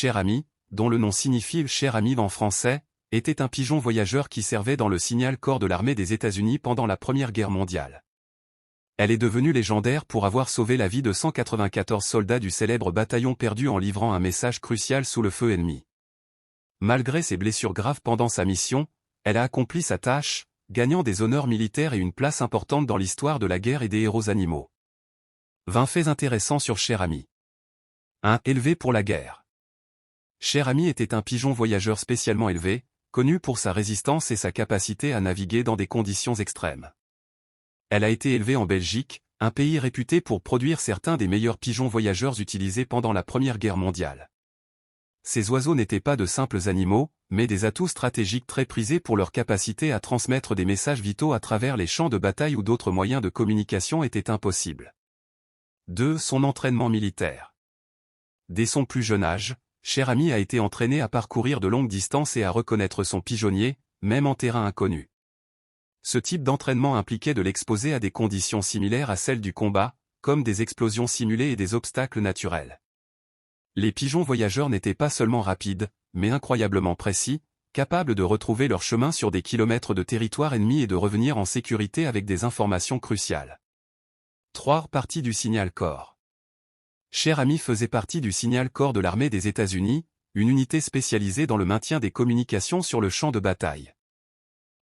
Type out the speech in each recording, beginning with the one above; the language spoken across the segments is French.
Cher Ami, dont le nom signifie « cher ami » en français, était un pigeon voyageur qui servait dans le Signal Corps de l'armée des États-Unis pendant la Première Guerre mondiale. Elle est devenue légendaire pour avoir sauvé la vie de 194 soldats du célèbre bataillon perdu en livrant un message crucial sous le feu ennemi. Malgré ses blessures graves pendant sa mission, elle a accompli sa tâche, gagnant des honneurs militaires et une place importante dans l'histoire de la guerre et des héros animaux. 20 faits intéressants sur Cher Ami. 1. Élevé pour la guerre. Cher Ami était un pigeon voyageur spécialement élevé, connu pour sa résistance et sa capacité à naviguer dans des conditions extrêmes. Elle a été élevée en Belgique, un pays réputé pour produire certains des meilleurs pigeons voyageurs utilisés pendant la Première Guerre mondiale. Ces oiseaux n'étaient pas de simples animaux, mais des atouts stratégiques très prisés pour leur capacité à transmettre des messages vitaux à travers les champs de bataille où d'autres moyens de communication étaient impossibles. 2. Son entraînement militaire. Dès son plus jeune âge, Cher Ami a été entraîné à parcourir de longues distances et à reconnaître son pigeonnier, même en terrain inconnu. Ce type d'entraînement impliquait de l'exposer à des conditions similaires à celles du combat, comme des explosions simulées et des obstacles naturels. Les pigeons voyageurs n'étaient pas seulement rapides, mais incroyablement précis, capables de retrouver leur chemin sur des kilomètres de territoire ennemi et de revenir en sécurité avec des informations cruciales. 3. Partie du Signal Corps. Cher Ami faisait partie du Signal Corps de l'armée des États-Unis, une unité spécialisée dans le maintien des communications sur le champ de bataille.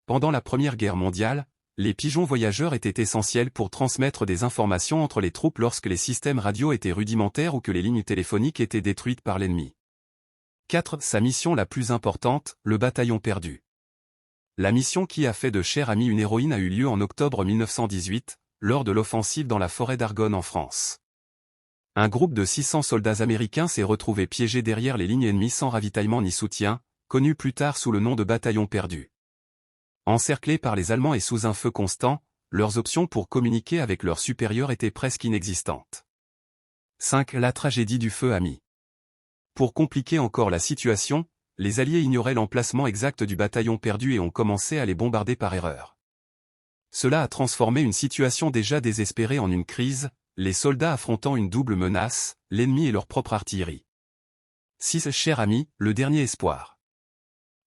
Pendant la Première Guerre mondiale, les pigeons voyageurs étaient essentiels pour transmettre des informations entre les troupes lorsque les systèmes radio étaient rudimentaires ou que les lignes téléphoniques étaient détruites par l'ennemi. 4. Sa mission la plus importante, le bataillon perdu. La mission qui a fait de Cher Ami une héroïne a eu lieu en octobre 1918, lors de l'offensive dans la forêt d'Argonne en France. Un groupe de 600 soldats américains s'est retrouvé piégé derrière les lignes ennemies sans ravitaillement ni soutien, connu plus tard sous le nom de bataillon perdu. Encerclés par les Allemands et sous un feu constant, leurs options pour communiquer avec leurs supérieurs étaient presque inexistantes. 5. La tragédie du feu Ami. Pour compliquer encore la situation, les Alliés ignoraient l'emplacement exact du bataillon perdu et ont commencé à les bombarder par erreur. Cela a transformé une situation déjà désespérée en une crise, les soldats affrontant une double menace, l'ennemi et leur propre artillerie. 6. Cher Ami, le dernier espoir.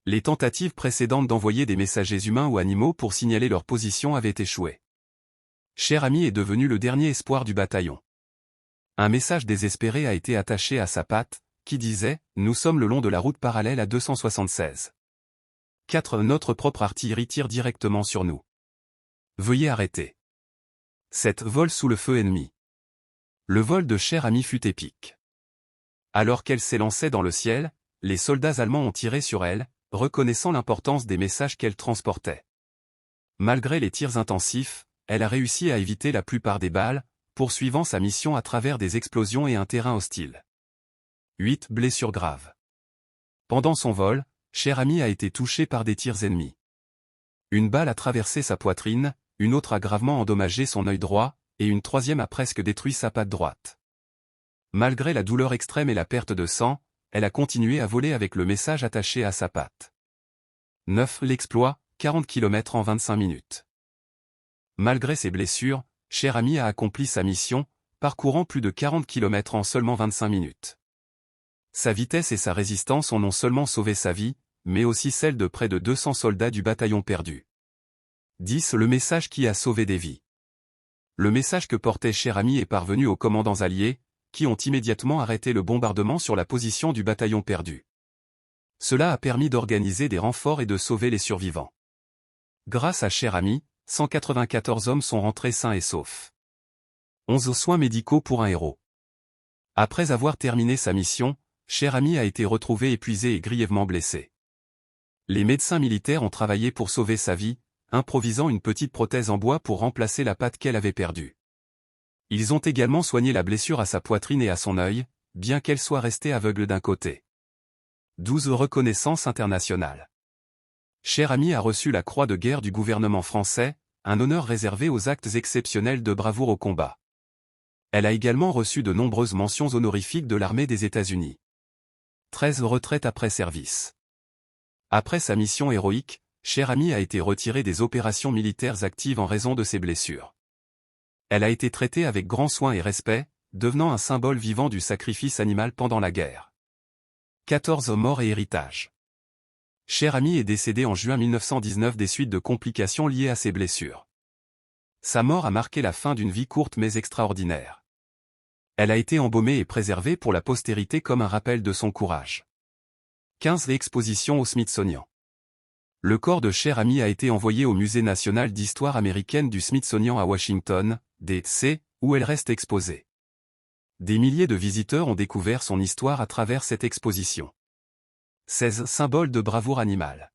Les tentatives précédentes d'envoyer des messagers humains ou animaux pour signaler leur position avaient échoué. Cher Ami est devenu le dernier espoir du bataillon. Un message désespéré a été attaché à sa patte, qui disait « Nous sommes le long de la route parallèle à 276. 4. Notre propre artillerie tire directement sur nous. Veuillez arrêter. 7. Vol sous le feu ennemi. Le vol de Cher Ami fut épique. Alors qu'elle s'élançait dans le ciel, les soldats allemands ont tiré sur elle, reconnaissant l'importance des messages qu'elle transportait. Malgré les tirs intensifs, elle a réussi à éviter la plupart des balles, poursuivant sa mission à travers des explosions et un terrain hostile. 8. Blessures graves. Pendant son vol, Cher Ami a été touché par des tirs ennemis. Une balle a traversé sa poitrine, une autre a gravement endommagé son œil droit, et une troisième a presque détruit sa patte droite. Malgré la douleur extrême et la perte de sang, elle a continué à voler avec le message attaché à sa patte. 9. L'exploit, 40 km en 25 minutes. Malgré ses blessures, Cher Ami a accompli sa mission, parcourant plus de 40 km en seulement 25 minutes. Sa vitesse et sa résistance ont non seulement sauvé sa vie, mais aussi celle de près de 200 soldats du bataillon perdu. 10. Le message qui a sauvé des vies. Le message que portait Cher Ami est parvenu aux commandants alliés, qui ont immédiatement arrêté le bombardement sur la position du bataillon perdu. Cela a permis d'organiser des renforts et de sauver les survivants. Grâce à Cher Ami, 194 hommes sont rentrés sains et saufs. 11 soins médicaux pour un héros. Après avoir terminé sa mission, Cher Ami a été retrouvé épuisé et grièvement blessé. Les médecins militaires ont travaillé pour sauver sa vie, improvisant une petite prothèse en bois pour remplacer la patte qu'elle avait perdue. Ils ont également soigné la blessure à sa poitrine et à son œil, bien qu'elle soit restée aveugle d'un côté. 12 Reconnaissance internationale. Cher Ami a reçu la Croix de guerre du gouvernement français, un honneur réservé aux actes exceptionnels de bravoure au combat. Elle a également reçu de nombreuses mentions honorifiques de l'armée des États-Unis. 13 Retraite après service. Après sa mission héroïque, Cher Ami a été retirée des opérations militaires actives en raison de ses blessures. Elle a été traitée avec grand soin et respect, devenant un symbole vivant du sacrifice animal pendant la guerre. 14 morts et héritage. Cher Ami est décédé en juin 1919 des suites de complications liées à ses blessures. Sa mort a marqué la fin d'une vie courte mais extraordinaire. Elle a été embaumée et préservée pour la postérité comme un rappel de son courage. 15 expositions au Smithsonian. Le corps de Cher Ami a été envoyé au Musée national d'histoire américaine du Smithsonian à Washington, D.C., où elle reste exposée. Des milliers de visiteurs ont découvert son histoire à travers cette exposition. 16 symboles de bravoure animale.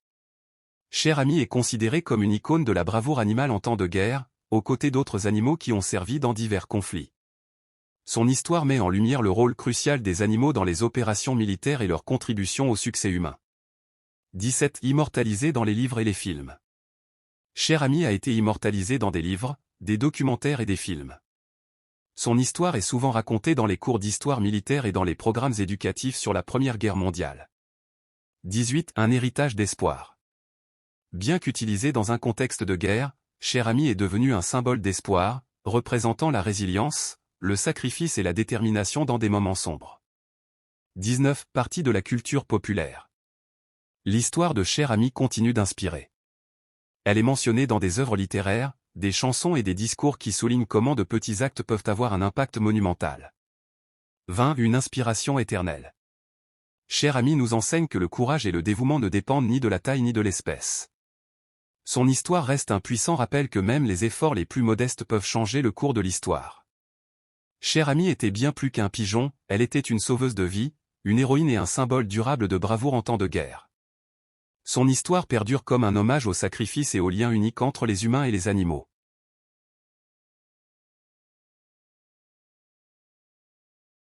Cher Ami est considéré comme une icône de la bravoure animale en temps de guerre, aux côtés d'autres animaux qui ont servi dans divers conflits. Son histoire met en lumière le rôle crucial des animaux dans les opérations militaires et leur contribution au succès humain. 17 immortalisé dans les livres et les films. Cher Ami a été immortalisé dans des livres, des documentaires et des films. Son histoire est souvent racontée dans les cours d'histoire militaire et dans les programmes éducatifs sur la Première Guerre mondiale. 18 un héritage d'espoir. Bien qu'utilisé dans un contexte de guerre, Cher Ami est devenu un symbole d'espoir, représentant la résilience, le sacrifice et la détermination dans des moments sombres. 19 partie de la culture populaire. L'histoire de Cher Ami continue d'inspirer. Elle est mentionnée dans des œuvres littéraires, des chansons et des discours qui soulignent comment de petits actes peuvent avoir un impact monumental. 20 une inspiration éternelle. Cher Ami nous enseigne que le courage et le dévouement ne dépendent ni de la taille ni de l'espèce. Son histoire reste un puissant rappel que même les efforts les plus modestes peuvent changer le cours de l'histoire. Cher Ami était bien plus qu'un pigeon, elle était une sauveuse de vie, une héroïne et un symbole durable de bravoure en temps de guerre. Son histoire perdure comme un hommage au sacrifice et au lien unique entre les humains et les animaux.